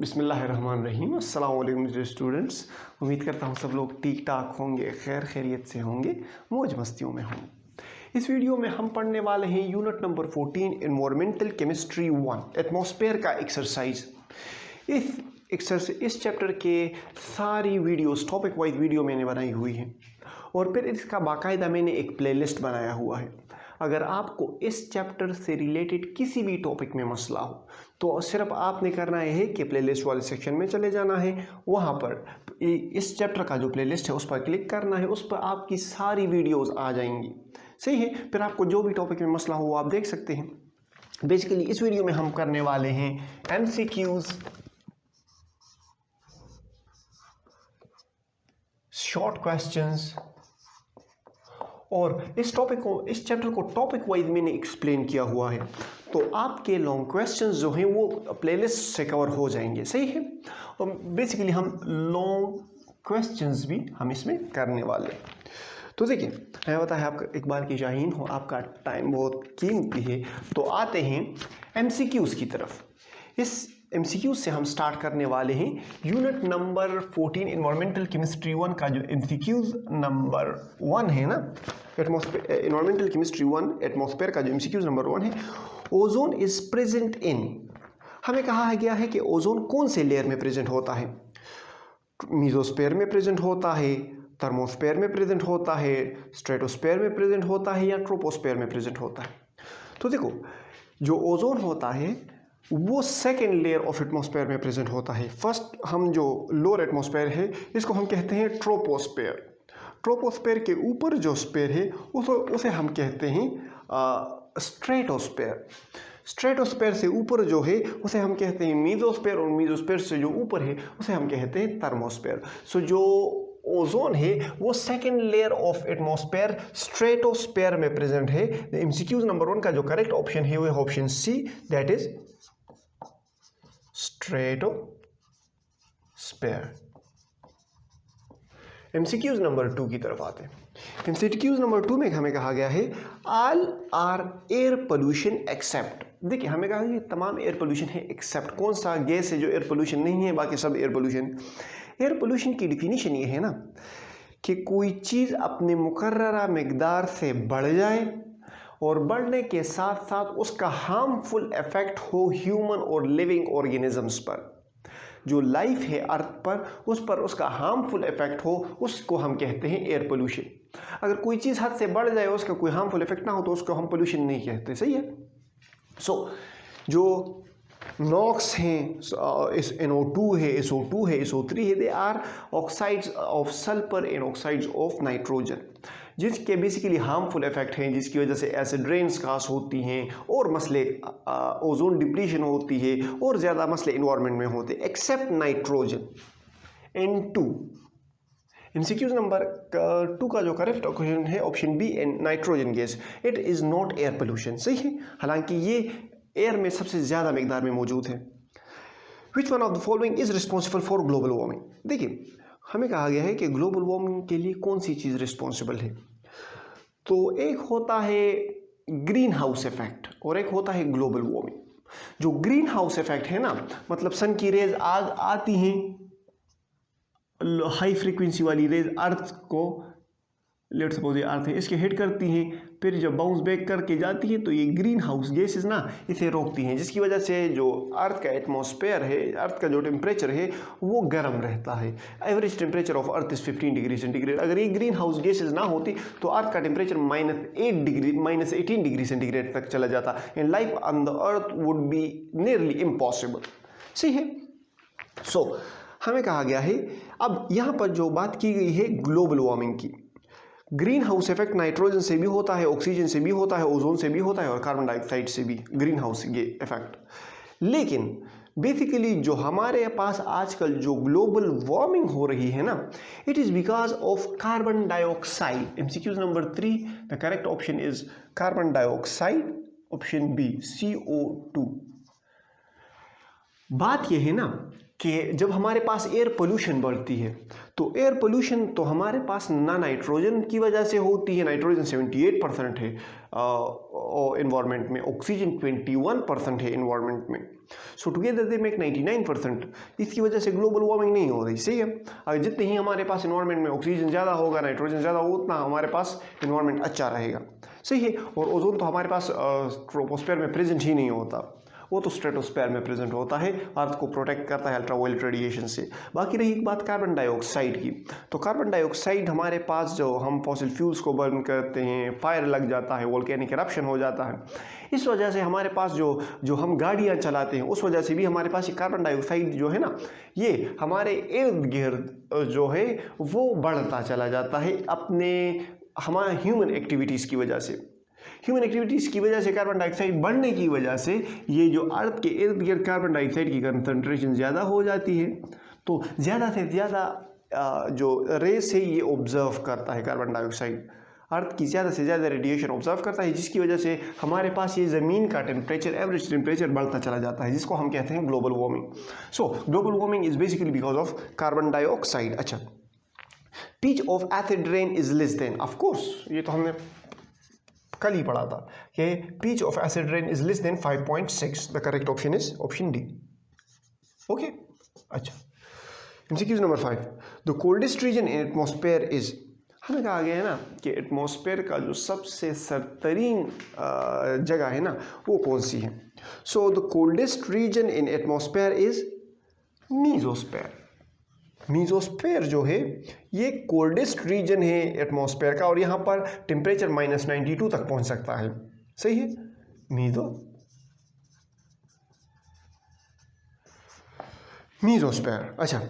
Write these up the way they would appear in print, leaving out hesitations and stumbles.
बिस्मिल्लाहिर्रहमानिर्रहीम। अस्सलाम वालेकुम डियर स्टूडेंट्स। उम्मीद करता हूँ सब लोग ठीक ठाक होंगे, खैर खैरियत से होंगे, मौज मस्तियों में होंगे। इस वीडियो में हम पढ़ने वाले हैं unit number 14 environmental chemistry 1 atmosphere का एक्सरसाइज। इस चैप्टर के सारी वीडियोस टॉपिक वाइज वीडियो मैंने बनाई हुई है और फिर इसका बाकायदा मैंने एक प्लेलिस्ट बनाया हुआ है। अगर आपको इस चैप्टर से रिलेटेड किसी भी टॉपिक में मसला हो तो सिर्फ आपने करना है कि प्लेलिस्ट वाले सेक्शन में चले जाना है, वहाँ पर इस चैप्टर का जो प्लेलिस्ट है उस पर क्लिक करना है, उस पर आपकी सारी वीडियोस आ जाएंगी। सही है, फिर आपको जो भी टॉपिक में मसला हो वो आप देख सकते हैं। बेसिकली इस वीडियो में हम करने वाले हैं MCQs, शॉर्ट क्वेश्चंस, और इस चैप्टर को टॉपिक वाइज मैंने एक्सप्लेन किया हुआ है, तो आपके लॉन्ग क्वेश्चंस जो हैं वो प्लेलिस्ट से कवर हो जाएंगे। सही है, और बेसिकली हम लॉन्ग क्वेश्चंस भी हम इसमें करने वाले हैं। तो देखिए, मैं बताया आपका इकबाल की शाहीन हो, आपका टाइम बहुत कीमती है, तो आते हैं MCQs की तरफ। इस MCQs से हम स्टार्ट करने वाले हैं यूनिट नंबर 14 एनवायरमेंटल केमिस्ट्री 1 का जो MCQs नंबर 1 है ना, एनवायरमेंटल केमिस्ट्री 1 एटमॉस्फेयर का जो MCQs नंबर 1 है, ओजोन इज प्रेजेंट इन। हमें कहा गया है कि ओजोन कौन से लेयर में प्रेजेंट होता है। मीजोस्फेयर में प्रेजेंट होता है, थर्मोस्फेयर में प्रेजेंट होता है, स्ट्रेटोस्फेयर में प्रेजेंट होता है या ट्रोपोस्फेयर में प्रेजेंट होता है। तो देखो, जो ओजोन होता है वो सेकेंड लेयर ऑफ एटमॉस्फेयर में प्रेजेंट होता है। फर्स्ट हम जो लोअर एटमॉस्फेयर है इसको हम कहते हैं ट्रोपोस्फेयर। ट्रोपोस्फेयर के ऊपर जो स्फेयर है उसे हम कहते हैं स्ट्रेटोस्फेयर। स्ट्रेटोस्फेयर से ऊपर जो है उसे हम कहते हैं मीजोस्फेयर, और मीजोस्फेयर से जो ऊपर है उसे हम कहते हैं थर्मोस्फेयर। सो जो ओजोन है वो second layer of atmosphere stratosphere में प्रेजेंट है। MCQs नंबर 1 का जो करेक्ट ऑप्शन है वो है option C, that is stratosphere. MCQs number 2 की तरफ आते हैं। MCQs नंबर 2 में हमें कहा गया है all are air pollution except. देखिए, हमें कहा कि तमाम एयर पोल्यूशन है एक्सेप्ट कौन सा गैस है जो एयर पोल्यूशन नहीं है, बाकी सब एयर पोल्यूशन। एयर पोल्यूशन की डिफिनीशन ये है ना कि कोई चीज़ अपने मुकर्ररा मिकदार से बढ़ जाए और बढ़ने के साथ साथ उसका हार्मफुल इफेक्ट हो ह्यूमन और लिविंग ऑर्गेनिजम्स पर। जो लाइफ है अर्थ पर, उस पर उसका हार्मफुल इफेक्ट हो, उसको हम कहते हैं एयर पोल्यूशन। अगर कोई चीज़ हद से बढ़ जाए, उसका कोई हार्मफुल इफेक्ट ना हो, तो उसको हम पोल्यूशन नहीं कहते। सही है। सो जो नॉक्स हैं, इस NO2 है, SO2 है, SO3 है, they are oxides of sulphur and oxides of nitrogen, जिसके बेसिकली हार्मफुल इफेक्ट हैं, जिसकी वजह से एसिड रेन्स कास होती हैं और मसले ओजोन डिप्लीशन होती है और ज़्यादा मसले इन्वायरमेंट में होते हैं, accept nitrogen. N2 MCQs number 2 का जो करेक्ट ऑप्शन है option B, nitrogen gas. It is not air pollution. सही है, हालांकि ये एयर में सबसे ज़्यादा मिकदार में मौजूद है। Which one of the following is responsible for global warming. देखिए, हमें कहा गया है कि ग्लोबल वार्मिंग के लिए कौन सी चीज़ रिस्पॉन्सिबल है। तो एक होता है ग्रीन हाउस इफेक्ट और एक होता है ग्लोबल वार्मिंग। जो ग्रीन हाउस इफेक्ट है ना, मतलब सन की रेज आज आती हैं, हाई फ्रीक्वेंसी वाली रेज अर्थ को, लेट्स सपोज ये अर्थ है, इसके हिट करती हैं, फिर जब बाउंस बैक करके जाती है तो ये ग्रीन हाउस गैसेस ना इसे रोकती हैं, जिसकी वजह से जो अर्थ का एटमॉस्फेयर है, अर्थ का जो टेम्परेचर है वो गर्म रहता है। Average temperature of earth is 15 degree centigrade. अगर ये ग्रीन हाउस गैसेस ना होती तो अर्थ का टेम्परेचर -18 डिग्री सेंटीग्रेड तक चला जाता and life on the earth would be nearly impossible. सही है। सो हमें कहा गया है, अब यहाँ पर जो बात की गई है ग्लोबल वार्मिंग की, ग्रीन हाउस इफेक्ट नाइट्रोजन से भी होता है, ऑक्सीजन से भी होता है, ओजोन से भी होता है और कार्बन डाइऑक्साइड से भी ग्रीन हाउस इफेक्ट। लेकिन बेसिकली जो हमारे पास आजकल जो ग्लोबल वार्मिंग हो रही है ना, it is because of carbon dioxide. MCQs number 3 the correct option is carbon dioxide, option B CO2। बात यह है ना कि जब हमारे पास एयर पोल्यूशन बढ़ती है तो एयर पोल्यूशन तो हमारे पास ना नाइट्रोजन की वजह से होती है, नाइट्रोजन 78% है इन्वायरमेंट में, ऑक्सीजन 21% है इन्वायरमेंट में, सो टुगेदर दे मेक 99%। इसकी वजह से ग्लोबल वार्मिंग नहीं हो रही, सही है। अगर जितने ही हमारे पास इन्वायरमेंट में ऑक्सीजन ज़्यादा होगा, नाइट्रोजन ज़्यादा होगा, उतना हमारे पास इन्वायरमेंट अच्छा रहेगा, सही है। और ओजोन तो हमारे पास ट्रोपोस्फेयर में प्रेजेंट ही नहीं होता, वो तो स्ट्रेटोस्फेयर में प्रेजेंट होता है, अर्थ को प्रोटेक्ट करता है अल्ट्रावायलेट रेडिएशन से। बाकी रही एक बात कार्बन डाइऑक्साइड की, तो कार्बन डाइऑक्साइड हमारे पास जो हम फॉसिल फ्यूल्स को बर्न करते हैं, फायर लग जाता है, वोल्केनिक इरप्शन हो जाता है, इस वजह से हमारे पास जो हम गाड़ियाँ चलाते हैं उस वजह से भी हमारे पास ये कार्बन डाइऑक्साइड जो है ना, ये हमारे इर्द गिर्द जो है वो बढ़ता चला जाता है अपने हमारे ह्यूमन एक्टिविटीज़ की वजह से। ह्यूमन एक्टिविटीज़ की वजह से कार्बन डाइऑक्साइड बढ़ने की वजह से ये जो अर्थ के इर्द गिर्द कार्बन डाइऑक्साइड की कंसंट्रेशन ज़्यादा हो जाती है, तो ज़्यादा से ज़्यादा जो रेस है ये ऑब्जर्व करता है कार्बन डाइऑक्साइड, अर्थ की ज़्यादा से ज़्यादा रेडिएशन ऑब्जर्व करता है, जिसकी वजह से हमारे पास ये ज़मीन का टेम्परेचर, एवरेज टेम्परेचर बढ़ता चला जाता है, जिसको हम कहते हैं global warming. So global warming is basically because of carbon dioxide. अच्छा, pH of acid rain is less than, of course ये तो हमने कल ही पढ़ा था कि pH of acid rain is less than 5.6। The correct option is option D. Okay, अच्छा, MCQs number 5, the coldest region in atmosphere is, हमें कहा गया है ना कि एटमॉस्फेयर का जो सबसे सरतरीन जगह है ना वो कौन सी है। So the coldest region in atmosphere is mesosphere. Mesosphere जो है ये कोल्डेस्ट रीजन है एटमॉस्फेयर का, और यहाँ पर टेम्परेचर -92 तक पहुँच सकता है, सही है। मीजोस्फेयर। अच्छा,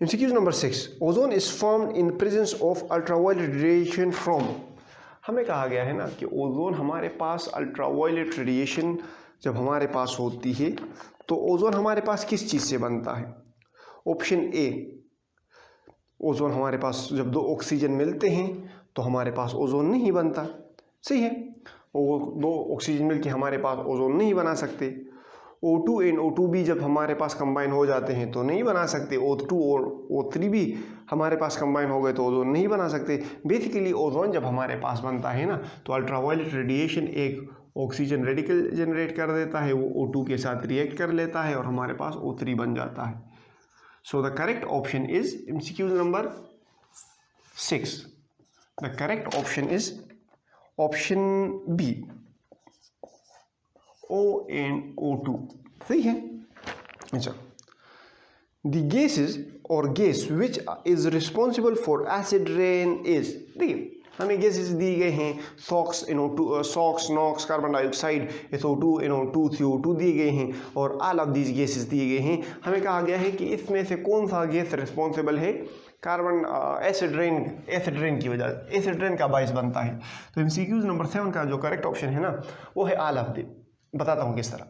MCQs number 6, ozone is formed in presence of ultraviolet radiation from, हमें कहा गया है ना कि ओजोन हमारे पास अल्ट्रावायलेट रेडिएशन जब हमारे पास होती है तो ओजोन हमारे पास किस चीज़ से बनता है। ऑप्शन ए, ओजोन हमारे पास जब दो ऑक्सीजन मिलते हैं तो हमारे पास ओजोन नहीं बनता, सही है, वो दो ऑक्सीजन मिलके हमारे पास ओजोन नहीं बना सकते। O2 एंड O2 जब हमारे पास कंबाइन हो जाते हैं तो नहीं बना सकते। O2 और O3 भी हमारे पास कंबाइन हो गए तो ओजोन नहीं बना सकते। बेसिकली ओजोन जब हमारे पास बनता है ना तो अल्ट्रावायलेट रेडिएशन एक ऑक्सीजन रेडिकल जनरेट कर देता है, वो O2 के साथ रिएक्ट कर लेता है और हमारे पास O3 बन जाता है। So the correct option is MCQ number 6, the correct option is option B, O and O2, सही है। अच्छा, द गैसेस और gas which is responsible for acid rain is, देखिए हमें गैसेस दिए गए हैं, SOx NO2, SOx, NOx, carbon dioxide, SO2, NO2, CO2 दिए गए हैं और ऑल ऑफ दीज गैसेस दिए गए हैं। हमें कहा गया है कि इसमें से कौन सा गैस रिस्पॉन्सिबल है कार्बन एसिड रेन की वजह, एसिड रेन का बाइस बनता है। तो एमसीक्यूज नंबर 7 का जो करेक्ट ऑप्शन है ना वो है ऑल ऑफ द। बताता हूँ किस तरह।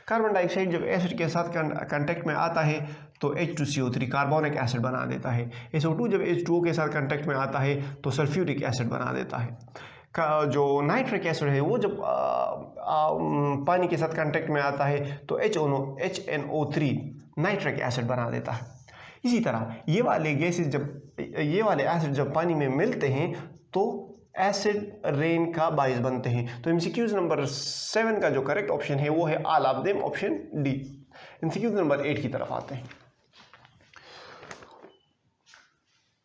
कार्बन डाइऑक्साइड जब एसिड के साथ कांटेक्ट में आता है तो H2CO3 कार्बोनिक एसिड बना देता है। SO2 जब H2O के साथ कांटेक्ट में आता है तो सल्फ्यूरिक एसिड बना देता है। जो नाइट्रिक एसिड है वो जब पानी के साथ कांटेक्ट में आता है तो HNO3 नाइट्रिक एसिड बना देता है। इसी तरह ये वाले एसिड जब पानी में मिलते हैं तो एसिड रेन का बाइस बनते हैं। तो एमसीक्यूज नंबर 7 का जो करेक्ट ऑप्शन है वो है all of them, option D. MCQs number 8 की तरफ आते हैं।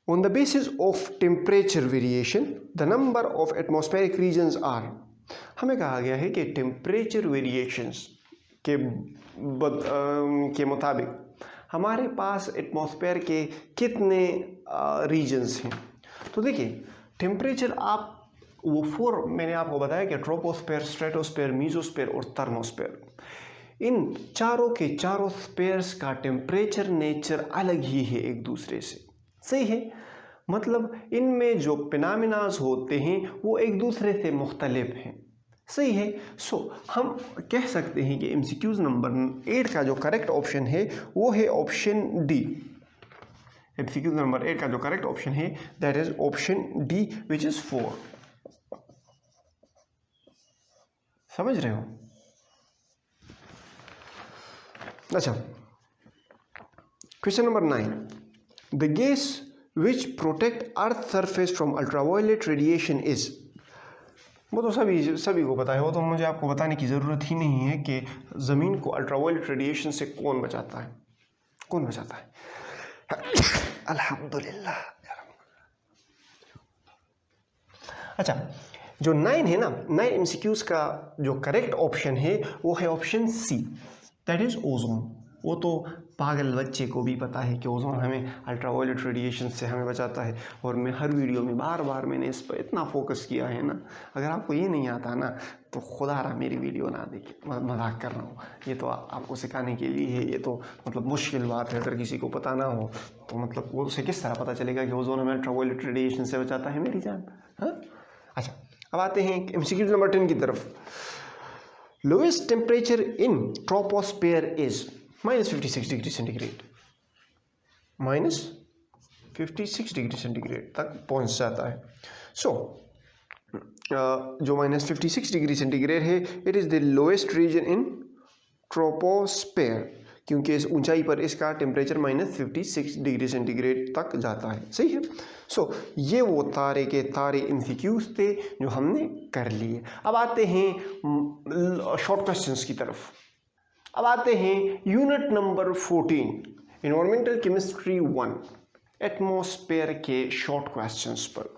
On the basis of temperature variation the number of atmospheric regions are, हमें कहा गया है कि टेम्परेचर वेरिएशंस के मुताबिक हमारे पास एटमॉस्फेयर के कितने रीजन्स हैं। तो देखिए टेम्परेचर आप वो 4 मैंने आपको बताया कि ट्रोपोस्फेयर, स्ट्रेटोस्फेयर, मीजोस्फेयर और थर्मोस्फेयर, इन चारों के चारों स्फेयर्स का टेम्परेचर नेचर अलग ही है एक दूसरे से, सही है। मतलब इनमें जो फिनोमेनास होते हैं वो एक दूसरे से मुख्तलिफ हैं, सही है। सो हम कह सकते हैं कि एमसीक्यूज नंबर 8 का जो करेक्ट ऑप्शन है वो है ऑप्शन डी। एमसीक्यू नंबर 8 का जो करेक्ट ऑप्शन है that is option D which is 4। समझ रहे हो? अच्छा, question number 9, the gas which protect earth surface from ultraviolet radiation is. वो तो सभी को पता है, वो तो मुझे आपको बताने की ज़रूरत ही नहीं है कि ज़मीन को अल्ट्रावायलेट रेडिएशन से कौन बचाता है, कौन बचाता है। अल्हम्दुलिल्लाह। अच्छा, जो 9 है ना, 9 MCQs का जो करेक्ट ऑप्शन है वो है option C, that is ozone. वो तो पागल बच्चे को भी पता है कि ओजोन हमें अल्ट्रावायलेट रेडिएशन से हमें बचाता है, और मैं हर वीडियो में बार बार मैंने इस पर इतना फोकस किया है ना। अगर आपको ये नहीं आता ना तो खुदा रहा मेरी वीडियो ना देखिए, मजाक कर रहा हूँ, ये तो आपको सिखाने के लिए है। ये तो मतलब मुश्किल बात है, अगर किसी को पता ना हो तो मतलब वो उसे किस तरह पता चलेगा कि ओजोन हमें अल्ट्रावायलेट रेडिएशन से बचाता है मेरी जान। हाँ, अच्छा, अब आते हैं MCQ नंबर 10 की तरफ। Lowest temperature in troposphere is -56 degree centigrade, -56 degree centigrade तक पहुंच जाता है। जो -56 डिग्री सेंटीग्रेड है, it is the lowest region in troposphere, क्योंकि इस ऊंचाई पर इसका टेम्परेचर -56 डिग्री सेंटीग्रेड तक जाता है। सही है। ये वो तारे के तारे MCQs थे जो हमने कर लिए। अब आते हैं शॉर्ट क्वेश्चंस की तरफ। अब आते हैं unit number 14, environmental chemistry 1, atmosphere के शॉर्ट क्वेश्चंस पर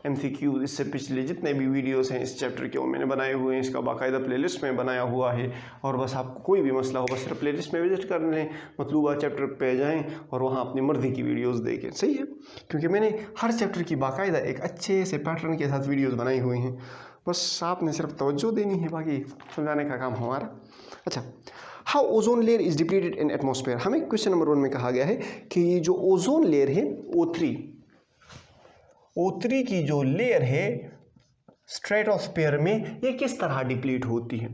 MCQ। इससे पिछले जितने भी वीडियोस हैं इस चैप्टर के वो मैंने बनाए हुए हैं, इसका बाकायदा प्लेलिस्ट में बनाया हुआ है। और बस आपको कोई भी मसला हो बस सिर्फ प्लेलिस्ट में विजिट कर लें, मतलूबा चैप्टर पे जाएं और वहाँ अपनी मर्ज़ी की वीडियोस देखें। सही है, क्योंकि मैंने हर चैप्टर की बाकायदा एक अच्छे से पैटर्न के साथ वीडियोज़ बनाई हुई हैं, बस आपने सिर्फ तवज्जो देनी है, बाकी समझाने का काम हमारा। अच्छा, how ozone layer is depleted in atmosphere. हमें क्वेश्चन नंबर 1 में कहा गया है कि ये जो ओजोन लेयर है O3 की जो लेयर है स्ट्रेटोस्फेयर में, ये किस तरह डिप्लीट होती है।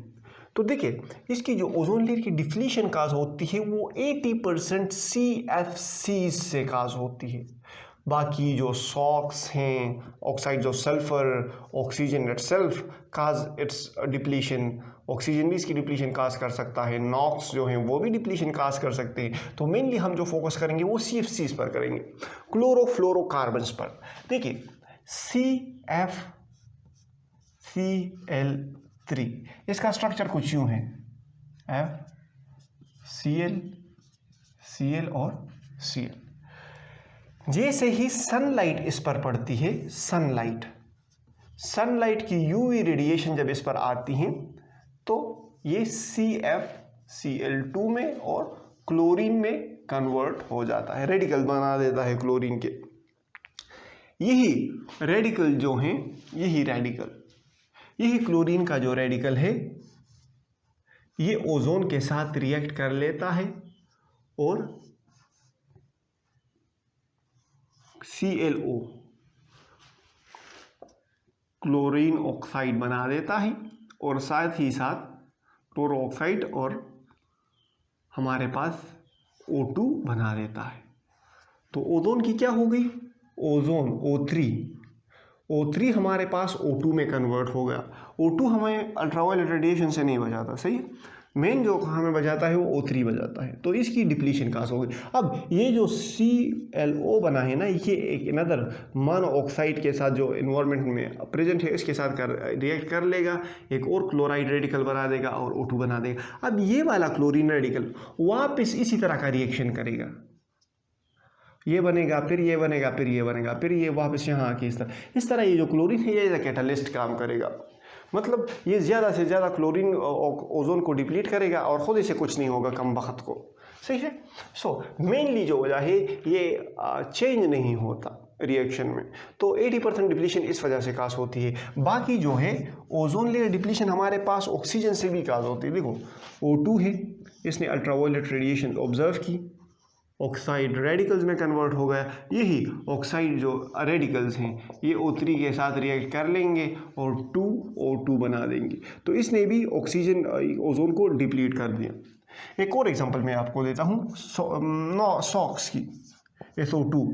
तो देखिए, इसकी जो ओजोन लेयर की डिप्लीशन काज होती है वो 80% CFC से काज होती है। बाकी जो सॉक्स हैं, ऑक्साइड जो sulphur, oxygen itself cause it's depletion, oxygen भी इसकी डिप्लीशन काज कर सकता है, नॉक्स जो हैं वो भी डिप्लीशन काज कर सकते हैं। तो मेनली हम जो फोकस करेंगे वो CFCs पर करेंगे, क्लोरोफ्लोरोकार्बन्स पर। देखिए, CFCl3 इसका स्ट्रक्चर कुछ यूँ है, FCl, Cl और Cl। जैसे ही सनलाइट इस पर पड़ती है, सनलाइट की UV रेडिएशन जब इस पर आती है तो ये CFCl2 में और क्लोरीन में कन्वर्ट हो जाता है, रेडिकल बना देता है क्लोरीन के। यही रेडिकल जो हैं, यही क्लोरीन का जो रेडिकल है ये ओजोन के साथ रिएक्ट कर लेता है और ClO क्लोरीन ऑक्साइड बना देता है, और साथ ही साथ क्लोरो ऑक्साइड और हमारे पास O2 बना देता है। तो ओजोन की क्या हो गई, ओजोन O3 हमारे पास O2 में कन्वर्ट हो गया। O2 हमें अल्ट्रावायलेट रेडिएशन से नहीं बचाता, सही है, मेन जो हमें बचाता है वो O3 बचाता है, तो इसकी डिप्लीशन कहाँ से होगी। अब ये जो ClO बना है ना, ये एक अनदर मोनो ऑक्साइड के साथ जो इन्वायरमेंट में प्रेजेंट है इसके साथ रिएक्ट कर लेगा, एक और क्लोराइड रेडिकल बना देगा और O2 बना देगा। अब ये वाला क्लोरीन रेडिकल वापस इसी तरह का रिएक्शन करेगा, ये बनेगा, फिर ये बनेगा, फिर ये बनेगा, फिर ये वापस यहाँ आके इस तरह ये जो क्लोरीन है ये कैटालिस्ट काम करेगा। मतलब ये ज़्यादा से ज़्यादा क्लोरीन ओजोन को डिप्लीट करेगा और ख़ुद इसे कुछ नहीं होगा कम वक्त को। सही है। मेनली जो वजह है ये चेंज नहीं होता रिएक्शन में, तो 80% डिप्लीशन इस वजह से काज होती है। बाकी जो है ओजोन लेयर डिप्लीशन हमारे पास ऑक्सीजन से भी काज होती है। देखो O2 है, इसने अल्ट्रावायलेट रेडिएशन ऑब्जर्व की, ऑक्साइड रेडिकल्स में कन्वर्ट हो गया। यही ऑक्साइड जो रेडिकल्स हैं ये O3 के साथ रिएक्ट कर लेंगे और 2O2 बना देंगे, तो इसने भी ऑक्सीजन ओजोन को डिप्लीट कर दिया। एक और एग्जांपल मैं आपको देता हूँ सॉक्स की। SO2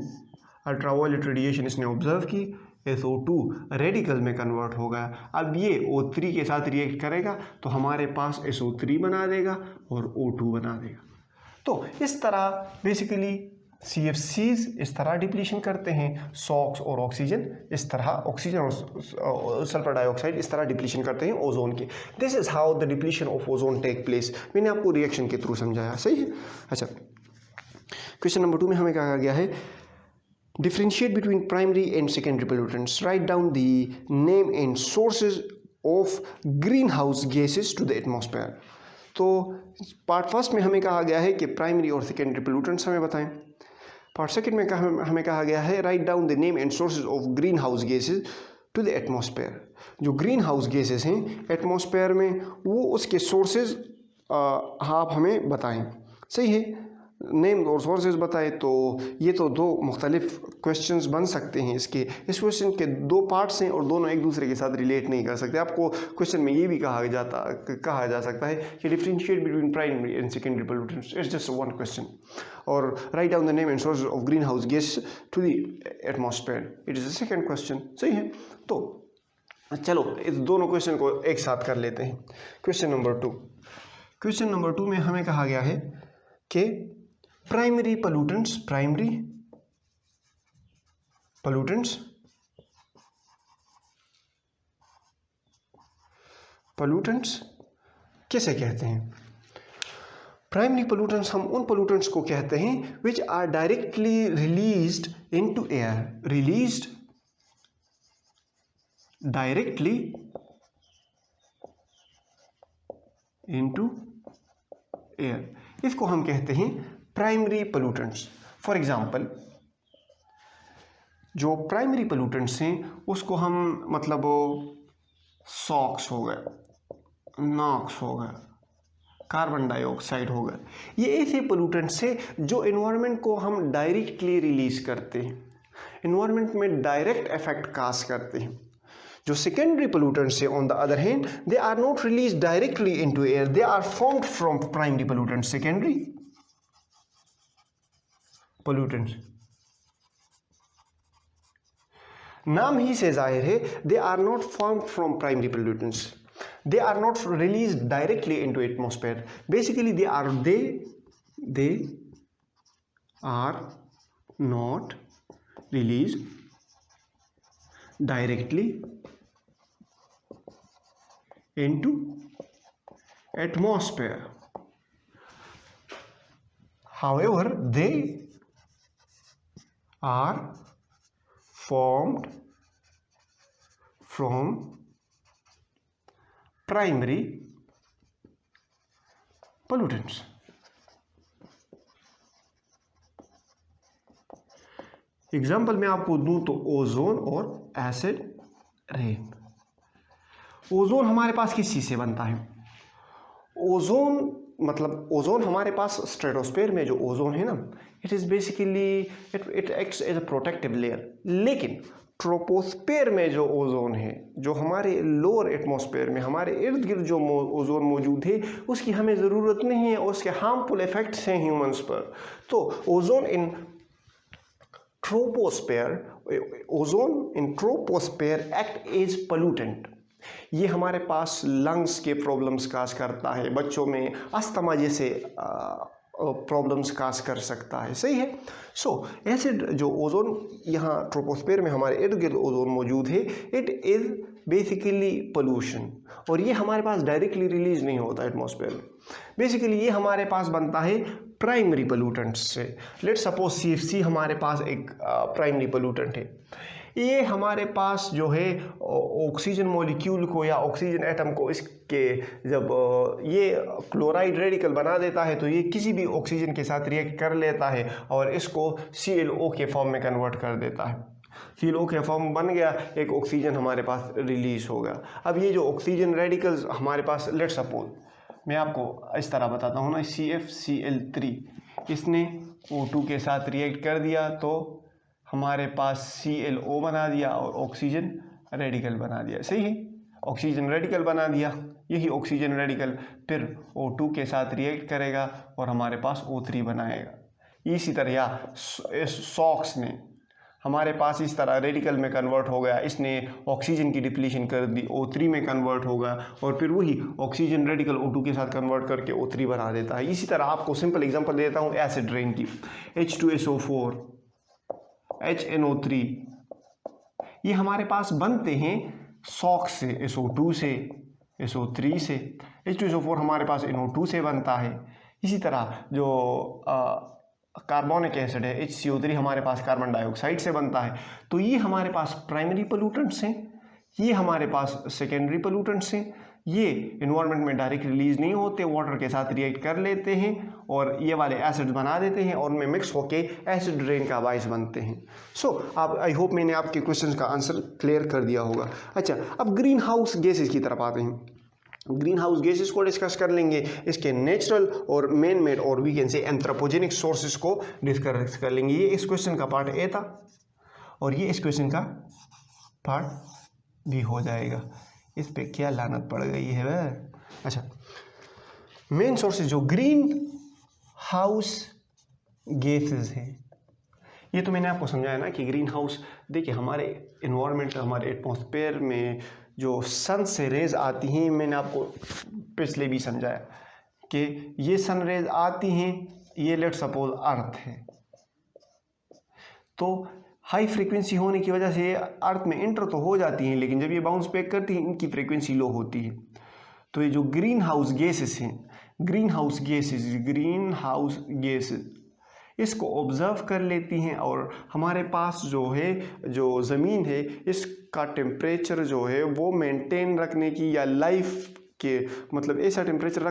अल्ट्रावायलेट रेडिएशन इसने ऑब्जर्व की, SO2 रेडिकल में कन्वर्ट हो गया। अब ये O3 के साथ रिएक्ट करेगा तो हमारे पास SO3 बना देगा और O2 बना देगा। तो इस तरह बेसिकली CFCs इस तरह डिप्लीशन करते हैं, सॉक्स और ऑक्सीजन इस तरह, ऑक्सीजन और सल्फर डाइऑक्साइड इस तरह डिप्लीशन करते हैं ओजोन के। This is how the depletion of ozone take place. मैंने आपको रिएक्शन के थ्रू समझाया, सही है। अच्छा, क्वेश्चन नंबर 2 में हमें कहा गया है differentiate between primary and secondary pollutants. Write down the name and sources of greenhouse gases to the atmosphere. तो पार्ट फर्स्ट में हमें कहा गया है कि प्राइमरी और सेकेंडरी पोल्यूटेंट्स हमें बताएं। पार्ट सेकेंड में हमें कहा गया है write down the name and sources of green house gases to the atmosphere. जो ग्रीन हाउस गैसेज हैं एटमॉस्फेयर में, वो उसके सोर्सेज आप हमें बताएं, सही है। नेम और सोर्सेज बताए, तो ये तो दो मुख्तलिफ क्वेश्चंस बन सकते हैं इसके। इस क्वेश्चन के दो पार्ट्स हैं और दोनों एक दूसरे के साथ रिलेट नहीं कर सकते। आपको क्वेश्चन में ये भी कहा जा सकता है कि differentiate between primary and secondary pollutants, it's just one question. और write down the name and sources of green house gas to the atmosphere, it is the second question, सही है। तो चलो इस दोनों क्वेश्चन को एक साथ कर लेते हैं। क्वेश्चन नंबर 2, क्वेश्चन नंबर 2 में हमें कहा गया है कि प्राइमरी पोल्यूटेंट्स किसे कहते हैं? प्राइमरी पोल्यूटेंट्स हम उन पोल्यूटेंट्स को कहते हैं which are directly released into air, इसको हम कहते हैं प्राइमरी पोल्यूटेंट्स। फॉर एग्जांपल, जो प्राइमरी पोल्यूटेंट्स हैं उसको हम मतलब सॉक्स हो गए, नॉक्स हो गए, कार्बन डाइऑक्साइड हो गए, ये ऐसे पोल्यूटेंट्स हैं जो एनवायरनमेंट को हम डायरेक्टली रिलीज करते हैं, एनवायरनमेंट में डायरेक्ट इफेक्ट काज करते हैं। जो सेकेंडरी पोल्यूटेंट्स है on the other hand, they are not release directly into air, they are formed from primary pollutants. Secondary pollutants नाम ही से जाहिर है, they are not formed from primary pollutants, they are not released directly into atmosphere. Basically they are not released directly into atmosphere. However, they are formed from primary pollutants. Example मैं आपको दूं तो ozone और acid rain. Ozone हमारे पास किस चीज से बनता है? ओजोन हमारे पास स्ट्रेटोस्फेयर में जो ओजोन है ना, it is basically it acts as a protective layer. लेकिन ट्रोपोस्फेयर में जो ओजोन है, जो हमारे लोअर एटमॉस्फेयर में हमारे इर्द गिर्द जो ओजोन मौजूद है, उसकी हमें ज़रूरत नहीं है, उसके हार्मफुल इफेक्ट्स हैं ह्यूमंस पर। तो ozone in troposphere act as pollutant. ये हमारे पास लंग्स के प्रॉब्लम्स काज करता है, बच्चों में अस्थमा जैसे प्रॉब्लम्स काज कर सकता है, सही है। सो एसिड जो ओजोन यहाँ ट्रोपोस्फेयर में हमारे इर्द गिर्द ओजोन मौजूद है, इट इज़ बेसिकली पोल्यूशन, और ये हमारे पास डायरेक्टली रिलीज नहीं होता एटमॉस्फेयर में। बेसिकली ये हमारे पास बनता है प्राइमरी पोल्यूटेंट्स से। लेट सपोज CFC हमारे पास एक प्राइमरी पोल्यूटेंट है। ये हमारे पास जो है ऑक्सीजन मॉलिक्यूल को या ऑक्सीजन एटम को इसके जब ये क्लोराइड रेडिकल बना देता है, तो ये किसी भी ऑक्सीजन के साथ रिएक्ट कर लेता है और इसको ClO के फॉर्म में कन्वर्ट कर देता है। ClO के फॉर्म बन गया, एक ऑक्सीजन हमारे पास रिलीज हो गया। अब ये जो ऑक्सीजन रेडिकल्स हमारे पास, लेट सपोज मैं आपको इस तरह बताता हूँ ना, CfCl3 इसने O2 के साथ रिएक्ट कर दिया तो हमारे पास ClO बना दिया और ऑक्सीजन रेडिकल बना दिया, सही है। ऑक्सीजन रेडिकल बना दिया, यही ऑक्सीजन रेडिकल फिर O2 के साथ रिएक्ट करेगा और हमारे पास O3 बनाएगा। इसी तरह सॉक्स ने हमारे पास इस तरह रेडिकल में कन्वर्ट हो गया, इसने ऑक्सीजन की डिप्लीशन कर दी, O3 में कन्वर्ट होगा और फिर वही ऑक्सीजन रेडिकल O2 के साथ कन्वर्ट करके O3 बना देता है। इसी तरह आपको सिंपल एग्जांपल देता हूँ एसिड रेन की, H2SO4, HNO3, ये हमारे पास बनते हैं सॉक्स से, SO2 से, SO3 से। H2SO4 हमारे पास NO2 से बनता है। इसी तरह जो कार्बोनिक एसिड है HCO3 हमारे पास कार्बन डाइऑक्साइड से बनता है। तो ये हमारे पास प्राइमरी पोल्यूटेंट्स हैं, ये हमारे पास सेकेंडरी पोल्यूटेंट्स हैं। ये इन्वायरमेंट में डायरेक्ट रिलीज नहीं होते, वाटर के साथ रिएक्ट कर लेते हैं और ये वाले एसिड्स बना देते हैं और उनमें मिक्स होके एसिड रेन का बाइस बनते हैं। सो आप, आई होप मैंने आपके क्वेश्चन का आंसर क्लियर कर दिया होगा। अच्छा, अब ग्रीन हाउस गैसेज की तरफ आते हैं। ग्रीन हाउस गैसेस को डिस्कस कर लेंगे, इसके नेचुरल और मैन मेड और we can say anthropogenic sources को डिस्कस कर लेंगे। ये इस क्वेश्चन का पार्ट ए था और ये इस क्वेश्चन का पार्ट बी हो जाएगा। इस पे क्या लानत पड़ गई है वह। अच्छा, मेन सोर्सेज जो ग्रीन हाउस गैसेस हैं, ये तो मैंने आपको समझाया ना कि ग्रीन हाउस, देखिए हमारे इन्वायरमेंट, हमारे एटमॉस्फेयर में जो सन से रेज आती हैं, मैंने आपको पिछले भी समझाया कि ये सन रेज आती हैं, ये लेट सपोज अर्थ है, तो हाई फ्रीक्वेंसी होने की वजह से अर्थ में एंटर तो हो जाती हैं, लेकिन जब ये बाउंस बैक करती हैं इनकी फ्रीक्वेंसी लो होती है। तो ये जो ग्रीन हाउस गैसेस हैं, ग्रीन हाउस गैसेस इसको ऑब्जर्व कर लेती हैं और हमारे पास जो है, जो ज़मीन है, इसका टेम्परेचर जो है वो मेंटेन रखने की या लाइफ के मतलब ऐसा टेम्परेचर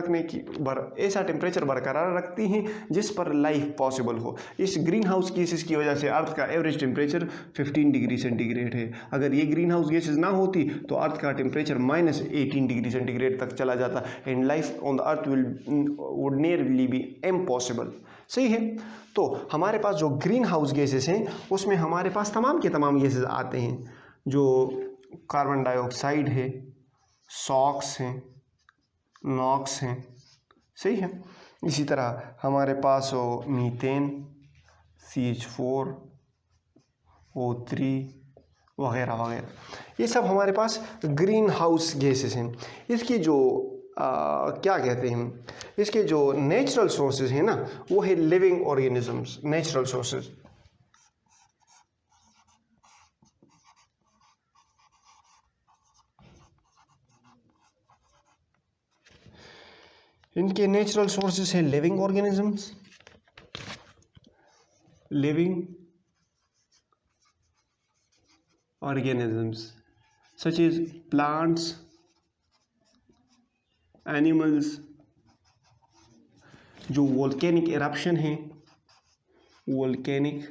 बरकरार रखती हैं जिस पर लाइफ पॉसिबल हो। इस ग्रीन हाउस गैसेस की वजह से अर्थ का एवरेज टेम्परेचर 15 डिग्री सेंटीग्रेड है। अगर ये ग्रीन हाउस गैसेस ना होती तो अर्थ का टेम्परेचर -18 डिग्री सेंटीग्रेड तक चला जाता and life on the earth would nearly B impossible. सही है। तो हमारे पास जो ग्रीन हाउस गैसेस हैं उसमें हमारे पास तमाम के तमाम गैसेस आते हैं, जो कार्बन डाइऑक्साइड है, सॉक्स हैं, नॉक्स हैं। सही है। इसी तरह हमारे पास मीथेन, CH4, O3 वगैरह वगैरह, ये सब हमारे पास ग्रीन हाउस गैसेस हैं। इसकी जो क्या कहते हैं, इसके जो नेचुरल सोर्सेज हैं ना, वो है लिविंग ऑर्गेनिजम्स। नेचुरल सोर्सेज इनके नेचुरल सोर्सेज है living organisms, such as plants, animals. जो वोल्केनिक इरप्शन है, वोल्केनिक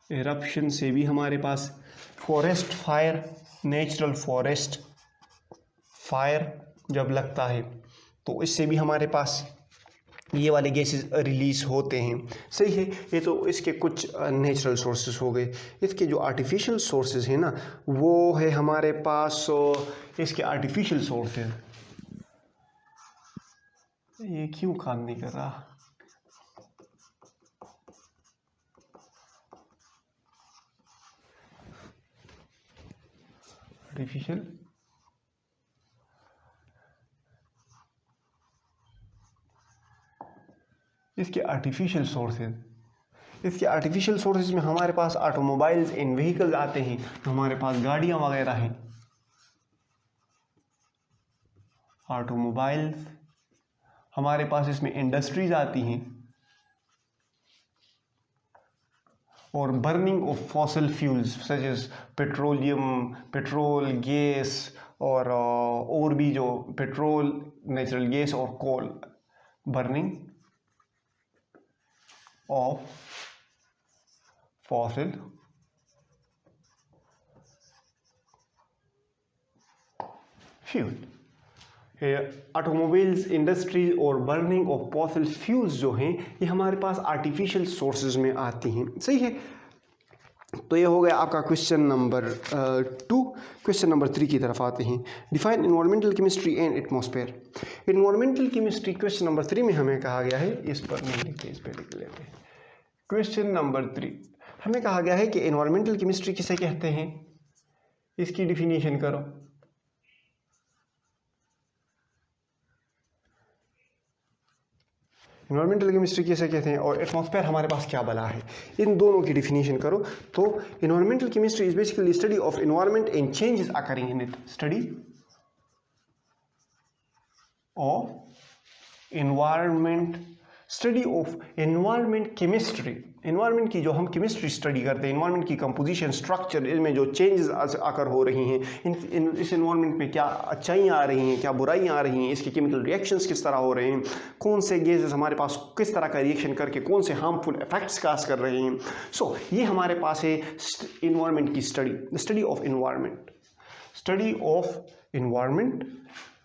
इरप्शन से भी हमारे पास forest fire, natural forest fire जब लगता है तो इससे भी हमारे पास ये वाले गैसेस रिलीज होते हैं। सही है। ये तो इसके कुछ नेचुरल सोर्सेज हो गए। इसके जो आर्टिफिशियल सोर्सेज हैं ना, वो है हमारे पास, इसके आर्टिफिशियल सोर्स है। ये क्यों काम नहीं कर रहा? आर्टिफिशियल इसके आर्टिफिशियल सोर्सेज में हमारे पास ऑटोमोबाइल्स इन व्हीकल्स आते हैं, तो हमारे पास गाड़ियां वगैरह हैं। ऑटोमोबाइल्स, हमारे पास इसमें इंडस्ट्रीज आती हैं और burning of fossil fuels such as petroleum, petrol, gas और भी जो पेट्रोल, नेचुरल गैस और coal, burning of fossil fuel। Automobiles, industries और बर्निंग ऑफ फॉसिल फ्यूल्स जो हैं ये हमारे पास आर्टिफिशियल सोर्सेज में आती हैं। सही है। तो ये हो गया आपका क्वेश्चन नंबर 2। क्वेश्चन नंबर 3 की तरफ आते हैं। Define environmental chemistry and atmosphere. Environmental chemistry question number 3 में हमें कहा गया है, इस पर नहीं लिखते, इस पर लिख लेते हैं। क्वेश्चन नंबर 3 हमें कहा गया है कि एनवायरमेंटल केमिस्ट्री किसे कहते हैं, इसकी डिफिनीशन करो। एनवायरमेंटल केमिस्ट्री किसे कहते हैं और एटमॉस्फेयर हमारे पास क्या बला है, इन दोनों की डिफिनीशन करो। तो environmental chemistry is basically study of environment and changes occurring in it, study of environment, study of environment chemistry, environment की जो हम केमिस्ट्री स्टडी करते हैं, एनवायरनमेंट की कंपोजिशन, स्ट्रक्चर, इनमें जो चेंजेस आकर हो रही हैं, इस एनवायरनमेंट में क्या अच्छाइयाँ आ रही हैं, क्या बुराइयाँ आ रही हैं, इसके केमिकल रिएक्शंस किस तरह हो रहे हैं, कौन से गैसेस हमारे पास किस तरह का रिएक्शन करके कौन से हार्मफुल इफेक्ट्स काज कर रहे हैं। सो ये हमारे पास है एनवायरनमेंट की study, study of environment, study of environment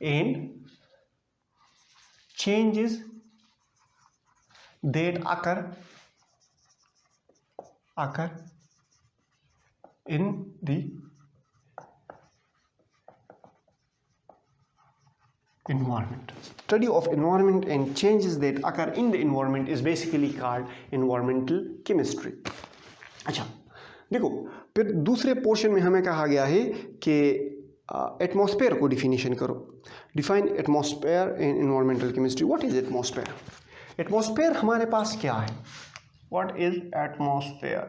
and changes that occur in the environment. Study of environment and changes that occur in the environment is basically called environmental chemistry. अच्छा देखो, फिर दूसरे पोर्शन में हमें कहा गया है कि एटमॉस्फेयर को डिफिनीशन करो। Define atmosphere in environmental chemistry. What is atmosphere? Atmosphere हमारे पास क्या है? What is atmosphere?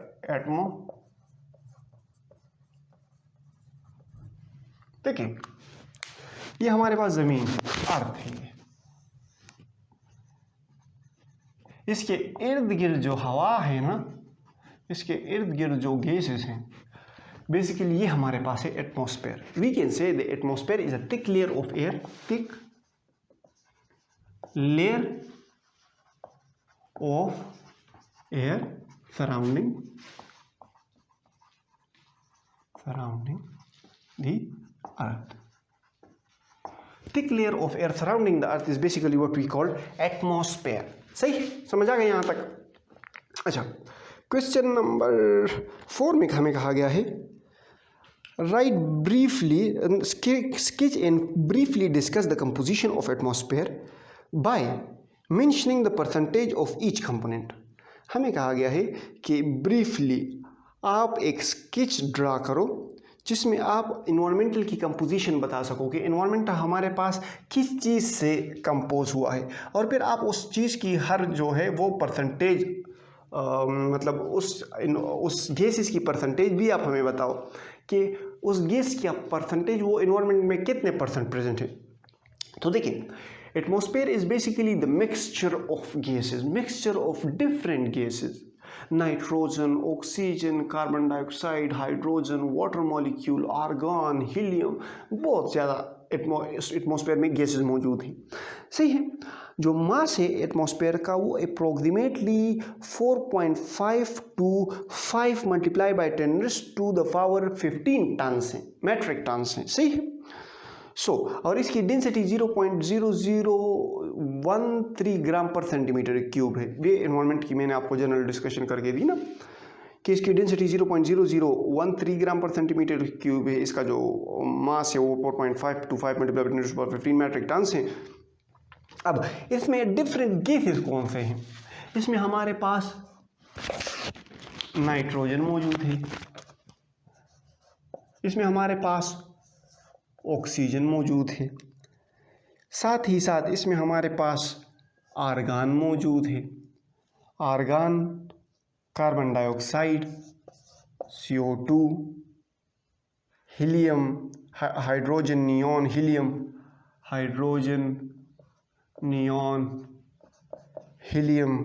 देखिए, ये हमारे पास जमीन है, अर्थ है, इसके इर्द गिर्द जो हवा है ना, इसके इर्द गिर्द जो गैसेस हैं, बेसिकली ये हमारे पास है atmosphere. We can say the atmosphere is a thick layer of air, thick layer of air surrounding the earth. Thick layer of air surrounding the earth is basically what we call atmosphere. सही है, समझ आ गया यहाँ तक? अच्छा, question number 4 में हमें कहा गया है write briefly, sketch and briefly discuss the composition of atmosphere by mentioning the percentage of each component. हमें कहा गया है कि ब्रीफली आप एक स्केच ड्रा करो जिसमें आप इन्वायरमेंटल की कंपोजिशन बता सको कि इन्वायरमेंट हमारे पास किस चीज़ से कंपोज हुआ है, और फिर आप उस चीज़ की हर जो है वो परसेंटेज, मतलब उस गैसेस की परसेंटेज भी आप हमें बताओ कि उस गैस का परसेंटेज वो इन्वायरमेंट में कितने परसेंट प्रेजेंट है। तो देखिए, atmosphere is basically the mixture of gases, mixture of different gases, nitrogen, oxygen, carbon dioxide, hydrogen, water molecule, argon, helium, बहुत ज़्यादा एटमॉस्फेयर में गैसेस मौजूद हैं। सही है। जो मास है एटमॉस्फेयर का वो approximately 4.5 to 5 multiply by 10⁻⁻15 tons हैं, मेट्रिक टन्स हैं। सही है। और इसकी डेंसिटी 0.0013 ग्राम पर सेंटीमीटर क्यूब है। ये एनवायरनमेंट की मैंने आपको जनरल डिस्कशन करके दी ना कि इसकी डेंसिटी 0.0013 ग्राम पर सेंटीमीटर क्यूब है। इसका जो मास है वो 4.5 to 5 multiply by 10⁻15 metric tons हैं। अब इसमें डिफरेंट गैसेस कौन से हैं? इसमें हमारे पास नाइट्रोजन मौजूद है, इसमें हमारे पास ऑक्सीजन मौजूद है, साथ ही साथ इसमें हमारे पास आर्गन मौजूद है, argon, carbon dioxide, CO2, helium, hydrogen neon helium, hydrogen neon helium,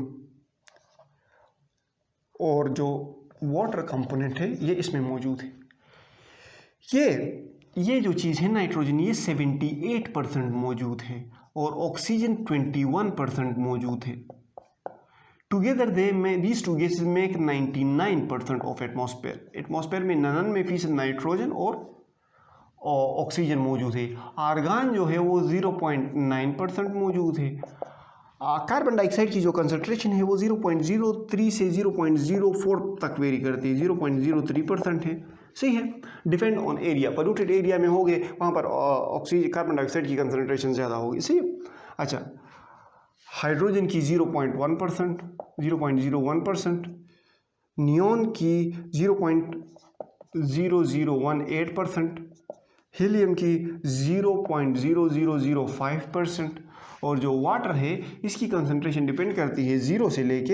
और जो वाटर कंपोनेंट है ये इसमें मौजूद है। ये जो चीज़ है नाइट्रोजन, ये 78% मौजूद है और ऑक्सीजन 21% मौजूद है। Together these two gases make 99% of atmosphere. Atmosphere में 99% नाइट्रोजन और ऑक्सीजन मौजूद है। आर्गन जो है वो 0.9% मौजूद है। कार्बन डाइऑक्साइड की जो कंसंट्रेशन है वो 0.03 से 0.04 तक वेरी करती है, 0.03% है। सही है। Depend on area, polluted area में होंगे वहाँ पर ऑक्सीजन, कार्बन डाइऑक्साइड की कंसंट्रेशन ज़्यादा होगी। सही है। अच्छा, हाइड्रोजन की 0.1%, 0.01%, नियॉन की 0.0018%, हीलियम की 0.0005%, और जो वाटर है इसकी कंसंट्रेशन डिपेंड करती है 0 से लेके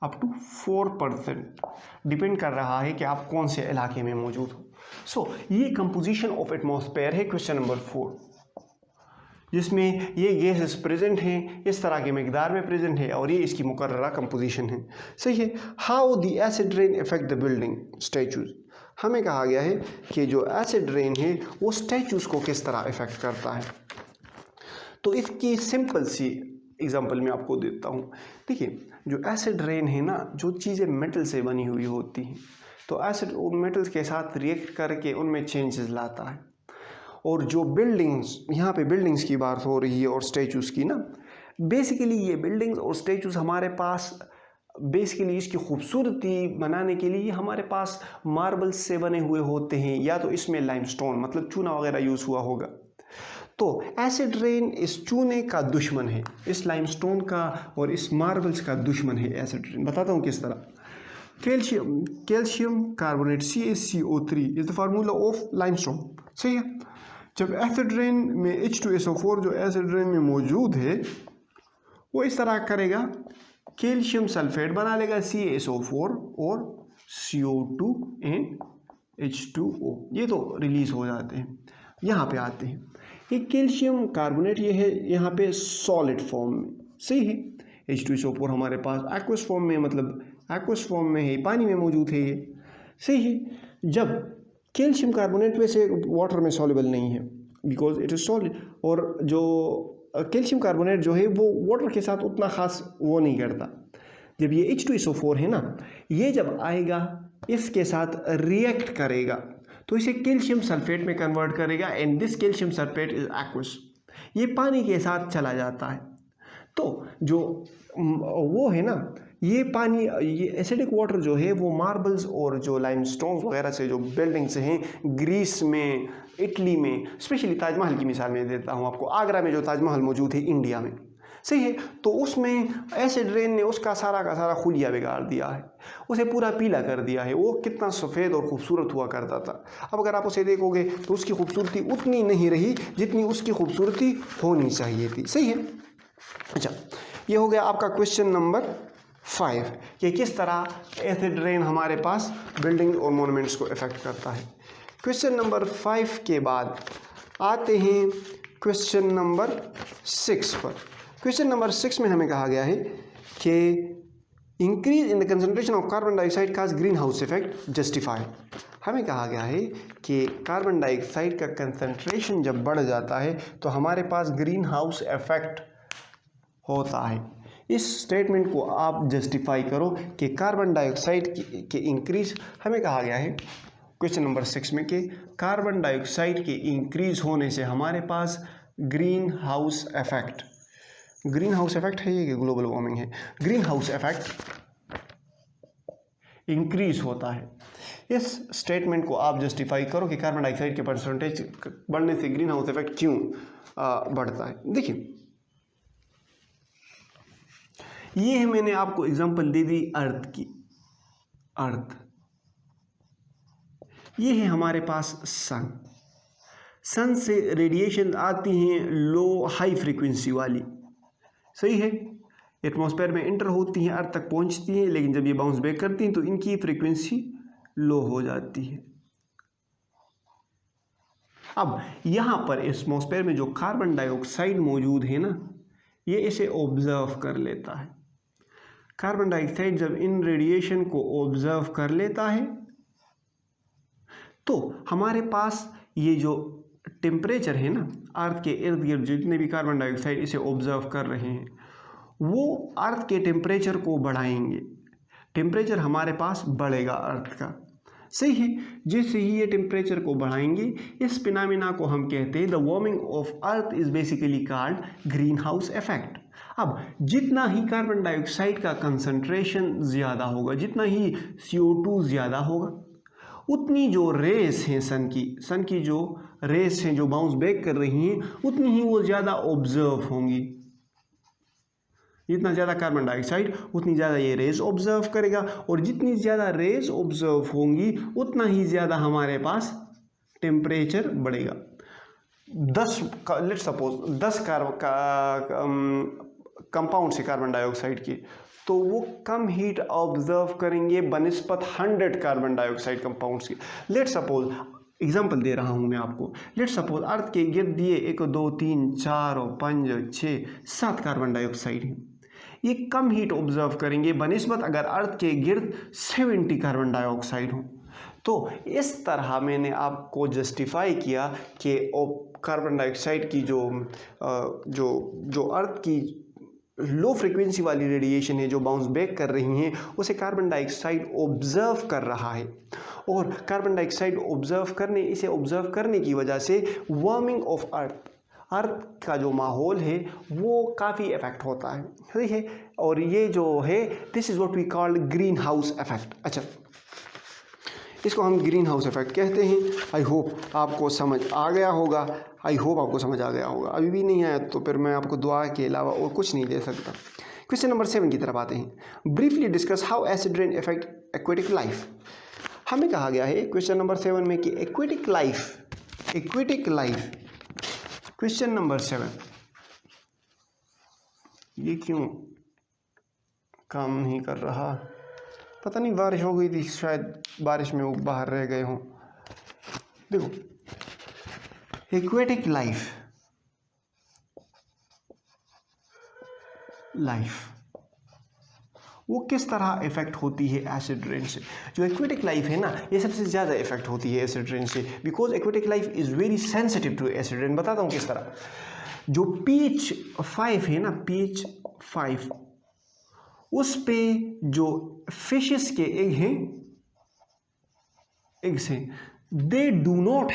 अप टू 4%, डिपेंड कर रहा है कि आप कौन से इलाके में मौजूद हो। सो ये कंपोजिशन ऑफ एटमॉस्फेयर है क्वेश्चन नंबर 4, जिसमें ये गैसेस प्रेजेंट हैं, इस तरह के मिकदार में प्रेजेंट है और ये इसकी मुकर्ररा कंपोजिशन है। सही है। How the acid rain effect the building statues, हमें कहा गया है कि जो एसिड रेन है वो स्टैचूज को किस तरह इफेक्ट करता है। तो इसकी सिंपल सी एग्जांपल मैं आपको देता हूँ। देखिए, जो एसिड रेन है ना, जो चीज़ें मेटल से बनी हुई होती हैं, तो एसिड उन मेटल्स के साथ रिएक्ट करके उनमें चेंजेस लाता है। और जो बिल्डिंग्स, यहाँ पे बिल्डिंग्स की बात हो रही है और स्टैचूज़ की ना, बेसिकली ये बिल्डिंग्स और स्टैचूज़ हमारे पास बेसिकली इसकी खूबसूरती बनाने के लिए हमारे पास मार्बल्स से बने हुए होते हैं, या तो इसमें लाइमस्टोन मतलब चूना वगैरह यूज़ हुआ होगा। तो एसिड रेन इस चूने का दुश्मन है, इस लाइमस्टोन का और इस मार्बल्स का दुश्मन है एसिड रेन। बताता हूँ किस तरह। Calcium carbonate CaCO3 is the formula of limestone. सही है। जब एसिड रेन में H2SO4 जो एसिड रेन में मौजूद है वो इस तरह करेगा, कैल्शियम सल्फेट बना लेगा CaSO4 और CO2 एंड H2O, ये तो रिलीज हो जाते हैं। यहाँ पे आते हैं, ये कैल्शियम कार्बोनेट ये है यहाँ पे सॉलिड फॉर्म में। सही है। H2SO4 हमारे पास एक्वस फॉर्म में, मतलब एक्वस फॉर्म में है, पानी में मौजूद है ये। सही है। जब कैल्शियम कार्बोनेट वैसे वाटर में सॉल्युबल नहीं है बिकॉज इट इज़ सॉलिड, और जो कैल्शियम कार्बोनेट जो है वो वाटर के साथ उतना खास वो नहीं करता। जब ये H2SO4 है ना, ये जब आएगा इसके साथ रिएक्ट करेगा तो इसे कैल्शियम सल्फेट में कन्वर्ट करेगा and this calcium sulphate is aqueous, ये पानी के साथ चला जाता है। तो जो वो है ना, ये पानी, ये एसिडिक वाटर जो है वो मार्बल्स और जो लाइमस्टोन्स वगैरह से जो बिल्डिंग्स हैं ग्रीस में, इटली में, स्पेशली ताजमहल की मिसाल मैं देता हूँ आपको, आगरा में जो ताजमहल मौजूद है इंडिया में। सही है। तो उसमें एसिड रेन ने उसका सारा का सारा खुलिया बिगाड़ दिया है, उसे पूरा पीला कर दिया है। वो कितना सफ़ेद और खूबसूरत हुआ करता था, अब अगर आप उसे देखोगे तो उसकी खूबसूरती उतनी नहीं रही जितनी उसकी खूबसूरती होनी चाहिए थी। सही है। अच्छा, ये हो गया आपका क्वेश्चन नंबर 5 कि किस तरह एसिड रेन हमारे पास बिल्डिंग और मोनूमेंट्स को इफेक्ट करता है। क्वेश्चन नंबर 5 के बाद आते हैं क्वेश्चन नंबर 6 पर। क्वेश्चन नंबर 6 में हमें कहा गया है कि increase in the concentration of carbon dioxide cause green house effect justify. हमें कहा गया है कि कार्बन डाइऑक्साइड का कंसंट्रेशन जब बढ़ जाता है तो हमारे पास ग्रीन हाउस इफेक्ट होता है। इस स्टेटमेंट को आप जस्टिफाई करो कि कार्बन डाइऑक्साइड के इंक्रीज, हमें कहा गया है क्वेश्चन नंबर 6 में कि कार्बन डाइऑक्साइड के इंक्रीज होने से हमारे पास green house effect, green house effect है ये कि ग्लोबल वार्मिंग है, ग्रीन हाउस इफेक्ट इंक्रीज होता है। इस स्टेटमेंट को आप जस्टिफाई करो कि कार्बन डाइऑक्साइड के परसेंटेज बढ़ने से ग्रीन हाउस इफेक्ट क्यों बढ़ता है। देखिए, ये है, मैंने आपको एग्जांपल दे दी अर्थ की। अर्थ, ये है हमारे पास सन। सन से रेडिएशन आती हैं लो हाई फ्रीक्वेंसी वाली। सही है। एटमॉस्फेयर में इंटर होती हैं, अर्थ तक पहुंचती हैं, लेकिन जब ये बाउंस बैक करती हैं तो इनकी फ्रीक्वेंसी लो हो जाती है। अब यहाँ पर एटमॉस्फेयर में जो कार्बन डाइऑक्साइड मौजूद है ना, ये इसे ऑब्जर्व कर लेता है। कार्बन डाइऑक्साइड जब इन रेडिएशन को ऑब्जर्व कर लेता है तो हमारे पास ये जो टेम्परेचर है ना, अर्थ के इर्द गिर्द जितने भी कार्बन डाइऑक्साइड इसे ऑब्जर्व कर रहे हैं वो अर्थ के टेम्परेचर को बढ़ाएंगे। टेम्परेचर हमारे पास बढ़ेगा अर्थ का। सही है। जैसे ही ये टेम्परेचर को बढ़ाएंगे, इस फिनोमेना को हम कहते हैं the warming of earth is basically called green house effect. अब जितना ही कार्बन डाइऑक्साइड का कंसंट्रेशन ज़्यादा होगा, जितना ही CO2 ज़्यादा होगा, उतनी जो रेस हैं सन की जो रेस हैं जो बाउंस बैक कर रही हैं, उतनी ही वो ज़्यादा ऑब्जर्व होंगी। जितना ज़्यादा कार्बन डाइऑक्साइड उतनी ज़्यादा ये रेज ऑब्जर्व करेगा, और जितनी ज़्यादा रेज ऑब्जर्व होंगी उतना ही ज़्यादा हमारे पास टेम्परेचर बढ़ेगा। 10 लेट सपोज 10 कंपाउंड से कार्बन डाइऑक्साइड की, तो वो कम हीट ऑब्जर्व करेंगे बनिस्बत 100 कार्बन डाइऑक्साइड कंपाउंड्स की। लेट सपोज एग्जाम्पल दे रहा हूँ मैं आपको, लेट सपोज अर्थ के गिर्द दिए 1 2 3 4 5 6 7 कार्बन डाइऑक्साइड हैं, ये कम हीट ऑब्जर्व करेंगे बनिस्बत अगर अर्थ के गिर्द 70 कार्बन डाइऑक्साइड हों। तो इस तरह मैंने आपको जस्टिफाई किया कि कार्बन डाइऑक्साइड की जो अर्थ की लो फ्रिक्वेंसी वाली रेडिएशन है जो बाउंस बैक कर रही हैं, उसे कार्बन डाइऑक्साइड ऑब्जर्व कर रहा है, और कार्बन डाइऑक्साइड इसे ऑब्जर्व करने की वजह से वार्मिंग ऑफ अर्थ का जो माहौल है वो काफ़ी इफेक्ट होता है, ठीक है। और ये जो है this is what we called green house effect. अच्छा, इसको हम ग्रीन हाउस इफेक्ट कहते हैं। आई होप आपको समझ आ गया होगा, अभी भी नहीं आया तो फिर मैं आपको दुआ के अलावा और कुछ नहीं दे सकता। क्वेश्चन नंबर 7 की तरफ आते हैं। Briefly discuss how acid rain effect aquatic life. हमें कहा गया है क्वेश्चन नंबर 7 में कि एक्वेटिक लाइफ क्वेश्चन नंबर 7, ये क्यों काम नहीं कर रहा, पता नहीं, बारिश हो गई थी शायद, बारिश में वो बाहर रह गए हों। देखो, एक्वेटिक लाइफ वो किस तरह इफेक्ट होती है एसिड रेन से। जो एक्वेटिक लाइफ है ना, ये सबसे ज़्यादा इफेक्ट होती है एसिड रेन से, because aquatic life is very sensitive to acid rain. बताता हूँ किस तरह। जो पीच 5 है ना, पीच 5, उस पे जो फिशेस के एग्स हैं, दे डू नॉट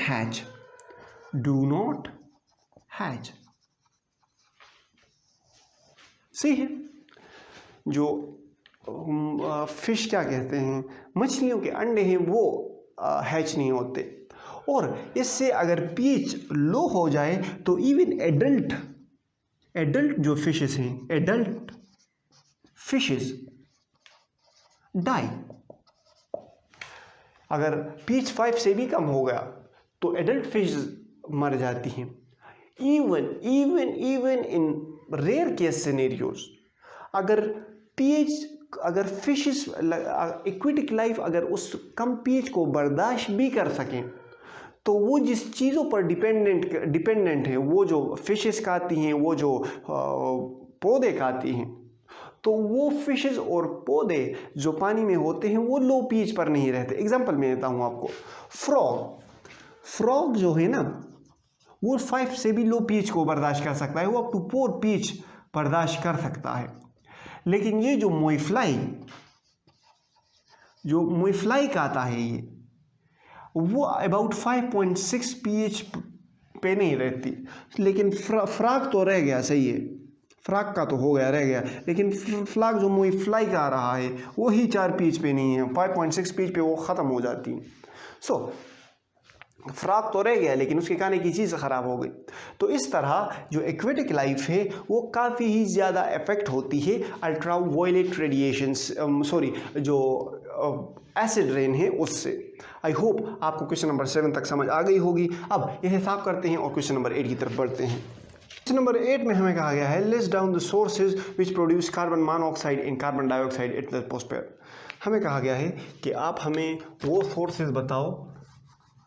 हैच। सही है। जो फिश क्या कहते हैं, मछलियों के अंडे हैं, वो हैच नहीं होते, और इससे अगर पीच लो हो जाए तो इवन एडल्ट जो फिशेस हैं, एडल्ट फिशेस डाई। अगर पीच 5 से भी कम हो गया तो एडल्ट फिश मर जाती हैं। Even in rare case scenarios, अगर फिशेस एक्वेटिक लाइफ अगर उस कम पीच को बर्दाश्त भी कर सकें, तो वो जिस चीज़ों पर डिपेंडेंट है, वो जो फिशेस खाती हैं, वो जो पौधे खाती हैं, तो वो फिशेस और पौधे जो पानी में होते हैं वो लो पीच पर नहीं रहते। एग्जांपल मैं देता हूँ आपको। फ्रॉग जो है ना, वो 5 से भी लो पीच को बर्दाश्त कर सकता है, वो अप टू 4 पीच बर्दाश्त कर सकता है। लेकिन ये जो मोईफ्लाई का आता है, ये वो अबाउट 5.6 पीएच पे नहीं रहती। लेकिन फ्रॉग तो रह गया, सही है, फ्रॉग का तो हो गया, रह गया, लेकिन फ्रॉग जो मोईफ्लाई का आ रहा है वही 4 पीच पे नहीं है, 5.6 पीच पे वो ख़त्म हो जाती है। सो फ्रॉग तो रह गया लेकिन उसके खाने की चीज़ ख़राब हो गई। तो इस तरह जो एक्वेटिक लाइफ है वो काफ़ी ही ज़्यादा इफेक्ट होती है अल्ट्रा वायलेट रेडिएशंस, जो एसिड रेन है उससे। आई होप आपको क्वेश्चन नंबर 7 तक समझ आ गई होगी। अब इसे साफ करते हैं और क्वेश्चन नंबर 8 की तरफ बढ़ते हैं। क्वेश्चन नंबर 8 में हमें कहा गया है list down the sources which produce carbon monoxide in carbon dioxide at the atmosphere. हमें कहा गया है कि आप हमें वो सोर्सेज बताओ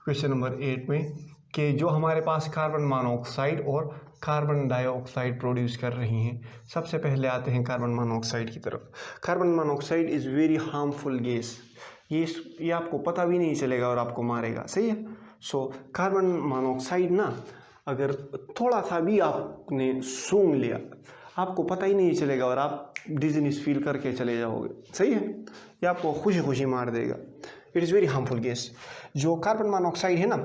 क्वेश्चन नंबर 8 में कि जो हमारे पास कार्बन मोनोऑक्साइड और कार्बन डाइऑक्साइड प्रोड्यूस कर रही हैं। सबसे पहले आते हैं कार्बन मोनोऑक्साइड की तरफ। Carbon monoxide is very harmful gas, ये आपको पता भी नहीं चलेगा और आपको मारेगा, सही है। सो कार्बन मोनोऑक्साइड ना, अगर थोड़ा सा भी आपने सूंघ लिया आपको पता ही नहीं चलेगा और आप डिजीनेस फील करके चले जाओगे, सही है। ये आपको खुशी खुशी मार देगा। It is very harmful gas. जो कार्बन मोनोऑक्साइड है ना,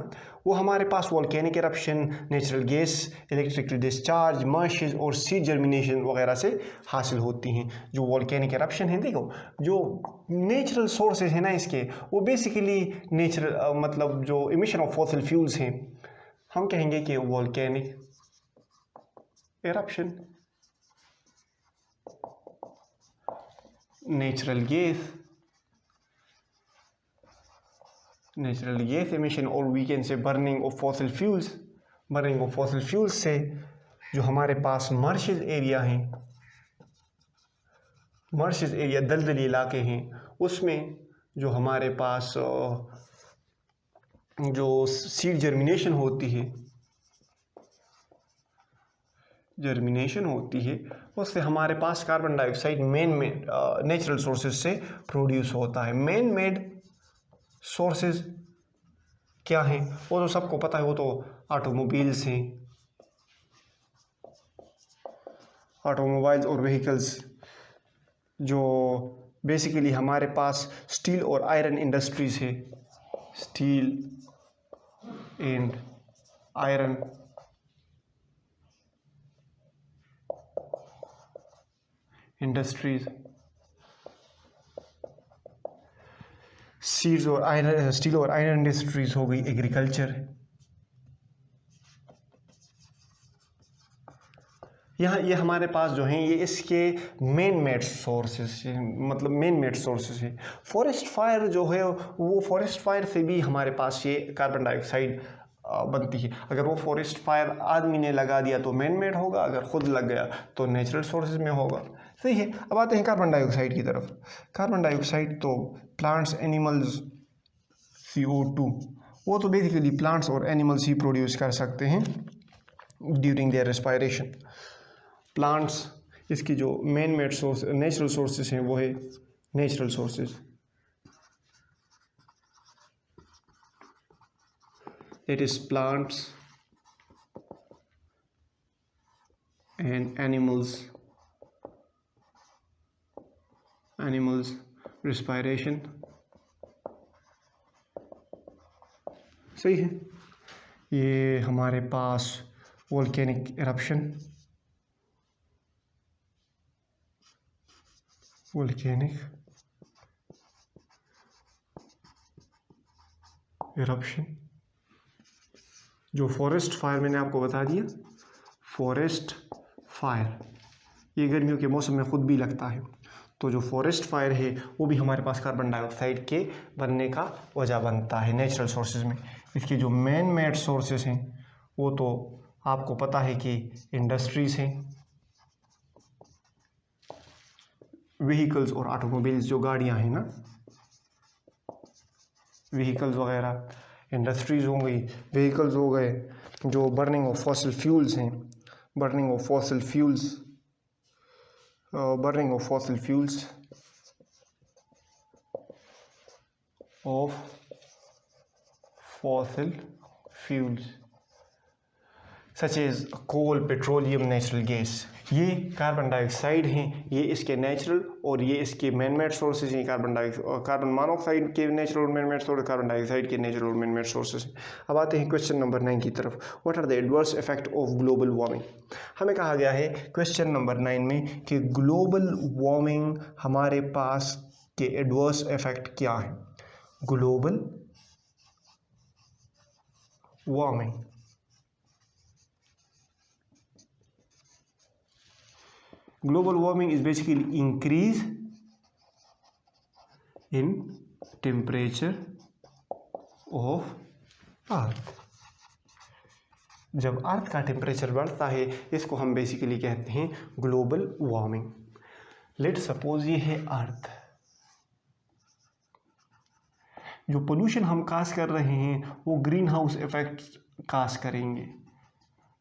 वो हमारे पास volcanic eruption, natural gas, electric discharge, marshes और सीड जर्मिनेशन वगैरह से हासिल होती हैं। जो वोल्केनिक एरप्शन है, देखो जो नेचुरल सोर्सेज है ना इसके, वो बेसिकली नेचुरल मतलब जो इमिशन ऑफ फॉसिल फ्यूल्स हैं, हम कहेंगे कि volcanic eruption. natural gas emission, और we can say burning of fossil fuels से जो हमारे पास marshes एरिया हैं, marshes एरिया दलदली इलाके हैं, उसमें जो हमारे पास जो सीड जर्मिनेशन होती है उससे हमारे पास carbon dioxide main natural sources से प्रोड्यूस होता है। मेन मेड सोर्सेज क्या हैं वो तो सबको पता है, वो तो ऑटोमोबाइल्स हैं, ऑटोमोबाइल्स और व्हीकल्स। जो बेसिकली हमारे पास स्टील और आयरन इंडस्ट्रीज है, steel and iron industries, steel और आयरन इंडस्ट्रीज हो गई, एग्रीकल्चर। यहाँ ये हमारे पास जो हैं ये इसके मेन मेड सोर्सेस है। फॉरेस्ट फायर जो है वो फॉरेस्ट फायर से भी हमारे पास ये कार्बन डाइऑक्साइड बनती है। अगर वो फॉरेस्ट फायर आदमी ने लगा दिया तो मैन मेड होगा, अगर खुद लग गया तो नेचुरल सोर्सेज में होगा। सही है। अब आते हैं कार्बन डाइऑक्साइड की तरफ। कार्बन डाइऑक्साइड तो प्लांट्स, एनिमल्स, CO2 वो तो बेसिकली प्लांट्स और एनिमल्स ही प्रोड्यूस कर सकते हैं ड्यूरिंग देयर रेस्पायरेशन। प्लांट्स, इसकी जो main made source natural sources हैं वो है natural sources, it is plants and animals respiration। सही है। ये हमारे पास वोल्केनिक इरप्शन, जो फॉरेस्ट फायर मैंने आपको बता दिया, फॉरेस्ट फायर ये गर्मियों के मौसम में खुद भी लगता है। तो जो फॉरेस्ट फायर है वो भी हमारे पास कार्बन डाइऑक्साइड के बनने का वजह बनता है नेचुरल सोर्सेज में। इसके जो मेन मेड सोर्सेज हैं वो तो आपको पता है कि इंडस्ट्रीज हैं, व्हीकल्स और ऑटोमोबाइल्स, जो गाड़ियां हैं ना, व्हीकल्स वगैरह, इंडस्ट्रीज हो गई, व्हीकल्स हो गए, जो बर्निंग ऑफ फॉसिल फ्यूल्स हैं, burning of fossil fuels such as coal, petroleum, natural gas. ये कार्बन डाइऑक्साइड हैं, ये इसके नेचुरल और ये इसके मैन मेड सोर्सेज हैं। कार्बन मोनोऑक्साइड के नेचुरल और man made source, carbon dioxide के नेचुरल और मैन मेड सोर्सेज हैं। अब आते हैं क्वेश्चन नंबर 9 की तरफ। What are the adverse effect of global warming. हमें कहा गया है क्वेश्चन नंबर 9 में कि ग्लोबल वार्मिंग हमारे पास के एडवर्स इफेक्ट क्या है। Global warming, global warming is basically increase in temperature of earth। जब अर्थ का टेम्परेचर बढ़ता है इसको हम बेसिकली कहते हैं ग्लोबल वार्मिंग। लेट सपोज ये है अर्थ, जो पोल्यूशन हम काज कर रहे हैं वो ग्रीन हाउस इफेक्ट काज करेंगे।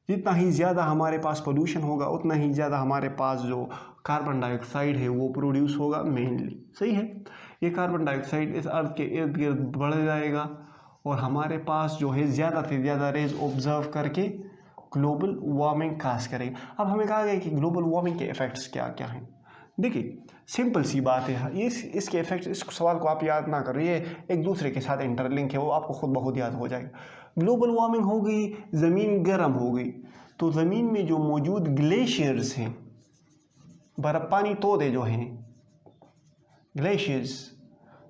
जितना ही ज़्यादा हमारे पास पोल्यूशन होगा उतना ही ज़्यादा हमारे पास जो कार्बन डाइऑक्साइड है वो प्रोड्यूस होगा मेनली। सही है। ये कार्बन डाइऑक्साइड इस अर्थ के इर्द गिर्द बढ़ जाएगा और हमारे पास जो है ज़्यादा से ज़्यादा रेज ऑब्जर्व करके ग्लोबल वार्मिंग काज करेगा। अब हमें कहा गया कि ग्लोबल वार्मिंग के इफ़ेक्ट्स क्या क्या हैं। देखिए सिंपल सी बात है, इसके इफ़ेक्ट्स, इस सवाल को आप याद ना करो, ये एक दूसरे के साथ इंटरलिंक है, वो आपको खुद ब खुद याद हो जाएगा। ग्लोबल वार्मिंग हो गई, ज़मीन गर्म हो गई, तो ज़मीन में जो मौजूद ग्लेशियर्स हैं, बर्फ पानी तोदे जो हैं, ग्लेशियर्स,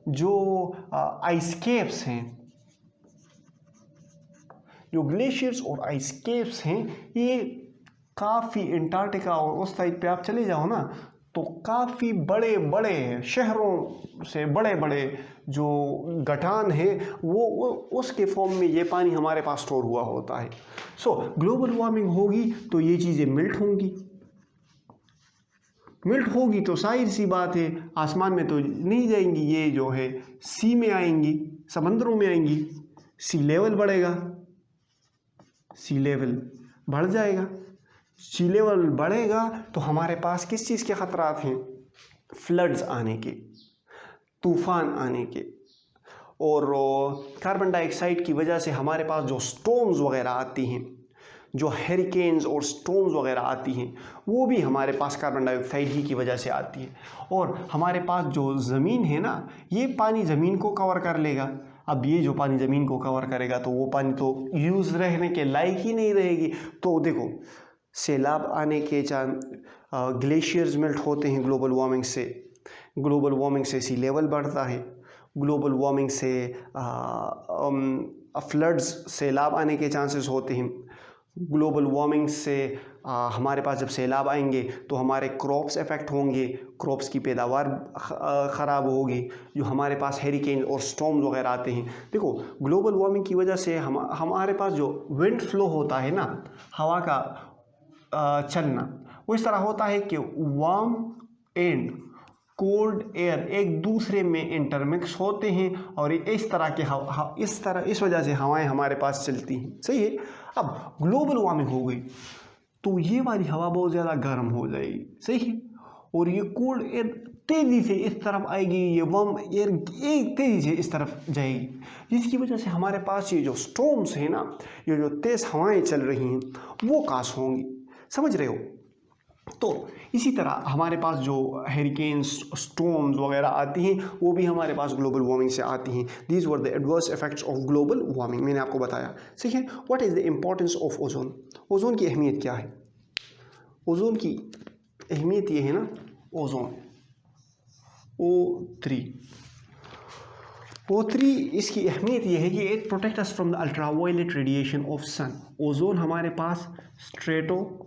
जो आइस कैप्स हैं, जो ग्लेशियर्स और आइस कैप्स हैं, ये काफ़ी अंटार्कटिका और उस साइड पे आप चले जाओ ना तो काफ़ी बड़े बड़े शहरों से बड़े बड़े जो गठान है वो उसके फॉर्म में ये पानी हमारे पास स्टोर हुआ होता है। सो ग्लोबल वार्मिंग होगी तो ये चीज़ें मिल्ट होगी तो जाहिर सी बात है आसमान में तो नहीं जाएंगी, ये जो है सी में आएंगी, समंदरों में आएंगी। सी लेवल बढ़ेगा, सी लेवल बढ़ जाएगा। सी लेवल बढ़ेगा तो हमारे पास किस चीज़ के ख़तरात हैं? फ्लड्स आने के, तूफ़ान आने के, और कार्बन डाइऑक्साइड की वजह से हमारे पास जो स्टॉर्म्स वगैरह आती हैं, जो हेरिकेन्स और स्टॉर्म्स वगैरह आती हैं, वो भी हमारे पास कार्बन डाइऑक्साइड ही की वजह से आती है। और हमारे पास जो ज़मीन है ना, ये पानी ज़मीन को कवर कर लेगा। अब ये जो पानी ज़मीन को कवर करेगा तो वो पानी तो यूज़ रहने के लायक ही नहीं रहेगी। तो देखो, सैलाब आने के ग्लेशियर्स मेल्ट होते हैं ग्लोबल वार्मिंग से। ग्लोबल वार्मिंग से सी लेवल बढ़ता है। ग्लोबल वार्मिंग से फ्लड्स, सैलाब आने के चांसेस होते हैं। ग्लोबल वार्मिंग से हमारे पास जब सैलाब आएंगे तो हमारे क्रॉप्स इफ़ेक्ट होंगे, क्रॉप्स की पैदावार ख़राब होगी। जो हमारे पास हेरिकेन और स्टॉर्म्स वगैरह आते हैं, देखो ग्लोबल वार्मिंग की वजह से हमारे पास जो विंड फ्लो होता है ना, हवा का चलना, वो इस तरह होता है कि वार्म एंड कोल्ड एयर एक दूसरे में इंटरमिक्स होते हैं और इस तरह के इस वजह से हवाएं हमारे पास चलती हैं। सही है। अब ग्लोबल वार्मिंग हो गई तो ये वाली हवा बहुत ज़्यादा गर्म हो जाएगी। सही है। और ये कोल्ड एयर तेज़ी से इस तरफ आएगी, ये वार्म एयर एक तेज़ी से इस तरफ जाएगी, जिसकी वजह से हमारे पास ये जो स्टॉर्म्स हैं ना, ये जो तेज़ हवाएं चल रही हैं, वो काश होंगी। समझ रहे हो? तो इसी तरह हमारे पास जो हेरिकेन्स, स्टॉर्म्स वगैरह आती हैं, वो भी हमारे पास ग्लोबल वार्मिंग से आती हैं। These were the adverse effects of global warming, मैंने आपको बताया। सही है। What is the importance of ozone? Ozone की अहमियत क्या है? ओजोन की अहमियत ये है ना, ओजोन O3, इसकी अहमियत ये है कि it protect us from the ultraviolet radiation of sun. Ozone हमारे पास स्ट्रेटोस्फेयर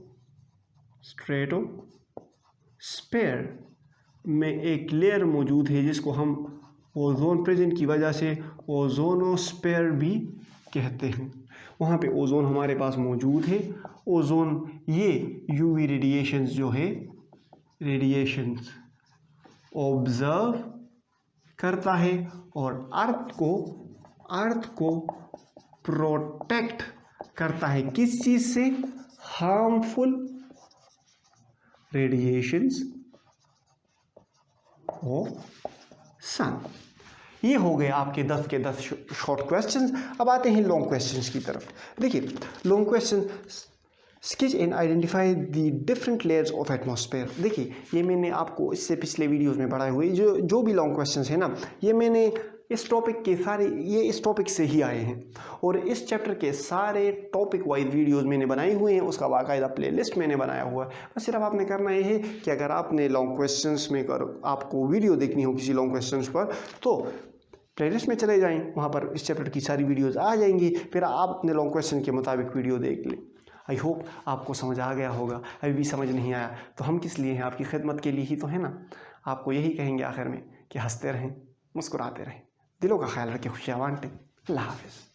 में एक लेयर मौजूद है जिसको हम ओजोन प्रेजेंट की वजह से ओजोनोस्फेयर भी कहते हैं। वहाँ पे ओजोन हमारे पास मौजूद है। ओजोन ये यूवी रेडिएशंस जो है, रेडिएशंस ऑब्जर्व करता है और अर्थ को प्रोटेक्ट करता है। किस चीज़ से? हार्मफुल रेडिएशंस ऑफ सन। ये हो गए आपके 10 के 10 शॉर्ट क्वेश्चंस। अब आते हैं लॉन्ग क्वेश्चंस की तरफ। देखिए, long question, sketch and identify the different layers of atmosphere. देखिए, ये मैंने आपको इससे पिछले वीडियोस में पढ़ाए हुए जो भी लॉन्ग क्वेश्चंस है ना, ये मैंने इस टॉपिक के सारे, ये इस टॉपिक से ही आए हैं। और इस चैप्टर के सारे टॉपिक वाइज वीडियोस मैंने बनाए हुए हैं, उसका बाकायदा प्लेलिस्ट मैंने बनाया हुआ है। बस सिर्फ आपने करना ये है कि अगर आपने लॉन्ग क्वेश्चंस में आपको वीडियो देखनी हो किसी लॉन्ग क्वेश्चंस पर, तो प्लेलिस्ट में चले जाएँ, वहाँ पर इस चैप्टर की सारी वीडियोज़ आ जाएंगी। फिर आप अपने लॉन्ग क्वेश्चन के मुताबिक वीडियो देख लें। आई होप आपको समझ आ गया होगा। अभी भी समझ नहीं आया तो हम किस लिए हैं? आपकी खिदमत के लिए ही तो है ना। आपको यही कहेंगे आखिर में कि हंसते रहें, मुस्कुराते रहें, दिलों का ख्याल रखें, खुशियाँ बांटें। अल्लाह हाफ़िज़।